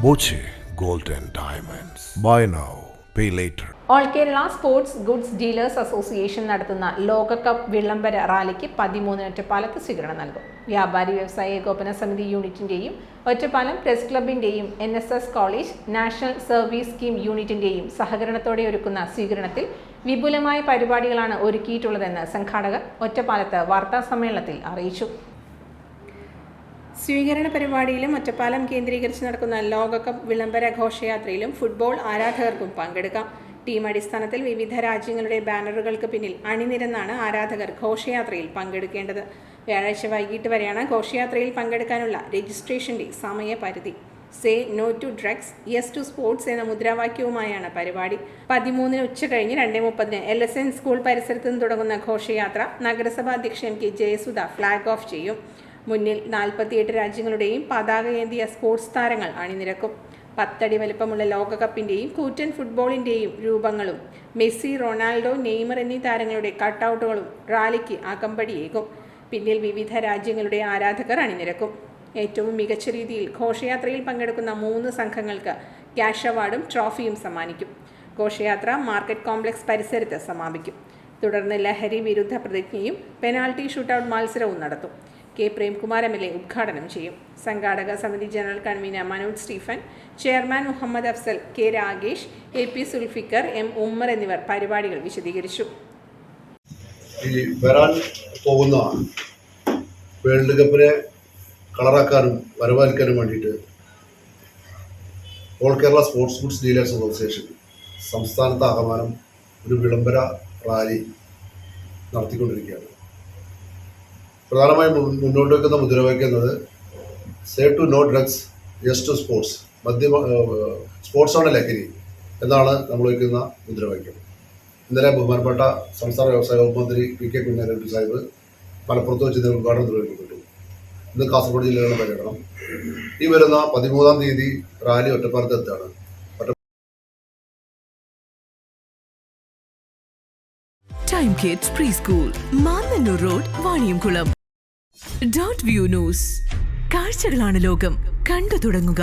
Boche Gold and Diamonds. Buy now, pay later. All Kerala sports goods dealers association നടത്തുന്ന ലോകകപ്പ് വിളംബര റാലിക്ക് 13 ഒറ്റപ്പാലത്ത് സ്വീകരണം നൽകും. വ്യാപാരി വ്യവസായ ഏകോപന സമിതി യൂണിറ്റിന്റെയും ഒറ്റപ്പാലം പ്രസ് ക്ലബിന്റെയും NSS college national service scheme യൂണിറ്റിന്റെയും സഹകരണത്തോടെ ഒരുക്കുന്ന സ്വീകരണത്തിൽ വിപുലമായ പരിപാടികളാണ് ഒരുക്കിയിട്ടുള്ളതെന്ന് സംഘാടകർ ഒറ്റപ്പാലത്ത് വാർത്താസമ്മേളനത്തിൽ അറിയിച്ചു. സ്വീകരണ പരിപാടിയിലും ഒറ്റപ്പാലം കേന്ദ്രീകരിച്ച് നടക്കുന്ന ലോകകപ്പ് വിളംബര ഘോഷയാത്രയിലും ഫുട്ബോൾ ആരാധകർക്കും പങ്കെടുക്കാം. ടീം അടിസ്ഥാനത്തിൽ വിവിധ രാജ്യങ്ങളുടെ ബാനറുകൾക്ക് പിന്നിൽ അണിനിരന്നാണ് ആരാധകർ ഘോഷയാത്രയിൽ പങ്കെടുക്കേണ്ടത്. വ്യാഴാഴ്ച വൈകിട്ട് വരെയാണ് ഘോഷയാത്രയിൽ പങ്കെടുക്കാനുള്ള രജിസ്ട്രേഷന്റെ സമയപരിധി. Say no to drugs, yes to sports എന്ന മുദ്രാവാക്യവുമായാണ് പരിപാടി. 13 ഉച്ചകഴിഞ്ഞ് 2:30 LSN സ്കൂൾ പരിസരത്ത് നിന്ന് തുടങ്ങുന്ന ഘോഷയാത്ര നഗരസഭാ അധ്യക്ഷ MK ജയസുധ ഫ്ലാഗ് ഓഫ് ചെയ്യും. മുന്നിൽ 48 രാജ്യങ്ങളുടെയും പതാകയേന്തിയ സ്പോർട്സ് താരങ്ങൾ അണിനിരക്കും. 10 അടി വലിപ്പമുള്ള ലോകകപ്പിൻ്റെയും കൂറ്റൻ ഫുട്ബോളിൻ്റെയും രൂപങ്ങളും മെസ്സി, റൊണാൾഡോ, നെയ്മർ എന്നീ താരങ്ങളുടെ കട്ടൗട്ടുകളും റാലിക്ക് അകമ്പടിയേകും. പിന്നിൽ വിവിധ രാജ്യങ്ങളുടെ ആരാധകർ അണിനിരക്കും. ഏറ്റവും മികച്ച രീതിയിൽ ഘോഷയാത്രയിൽ പങ്കെടുക്കുന്ന 3 സംഘങ്ങൾക്ക് ക്യാഷ് അവാർഡും ട്രോഫിയും സമ്മാനിക്കും. ഘോഷയാത്ര മാർക്കറ്റ് കോംപ്ലക്സ് പരിസരത്ത് സമാപിക്കും. തുടർന്ന് ലഹരി വിരുദ്ധ പ്രതിജ്ഞയും പെനാൽറ്റി ഷൂട്ടൌട്ട് മത്സരവും നടത്തും. K. പ്രേംകുമാർ MLA ഉദ്ഘാടനം ചെയ്യും. സംഘാടക സമിതി general convener Manoj Stephen, chairman Muhammad Afsal, K. Ragesh, AP Sulfikar, M. Ummer എന്നിവർ പരിപാടികൾ വിശദീകരിച്ചു. ഈ വരാൻ പോകുന്ന വേൾഡ് കപ്പിനെ കളറാക്കാനും വരവേൽക്കാനും വേണ്ടിയിട്ട് all Kerala sports goods dealers association സംസ്ഥാനത്ത് ആകമാനം ഒരു വിളംബര റാലി നടത്തിക്കൊണ്ടിരിക്കുകയാണ്. പ്രധാനമായും മുന്നോട്ട് വയ്ക്കുന്ന മുദ്രാവാക്യം എന്നത് say to no drugs, yes to sports, സ്പോർട്സാണ് ലഹരി എന്നാണ് നമ്മൾ വയ്ക്കുന്ന മുദ്രാവാക്യം. ഇന്നലെ ബഹുമാനപ്പെട്ട സംസ്ഥാന വ്യവസായ വകുപ്പ് മന്ത്രി PK കുഞ്ഞാലിക്കുട്ടി സാഹിബ് മലപ്പുറത്ത് വെച്ച് ഇതിന് ഉദ്ഘാടനം നിർവഹിക്കപ്പെട്ടു. ഇന്ന് കാസർഗോഡ് ജില്ലയിലുള്ള പര്യടനം. ഈ വരുന്ന 13-ാം തീയതി റാലി ഒറ്റപ്പാലത്ത് എത്താണ്. Time kids pre school, Mannanur road, Vaniyamkulam. Dot view news. കാഴ്ചകളാണ് ലോകം, കണ്ടു തുടങ്ങുക.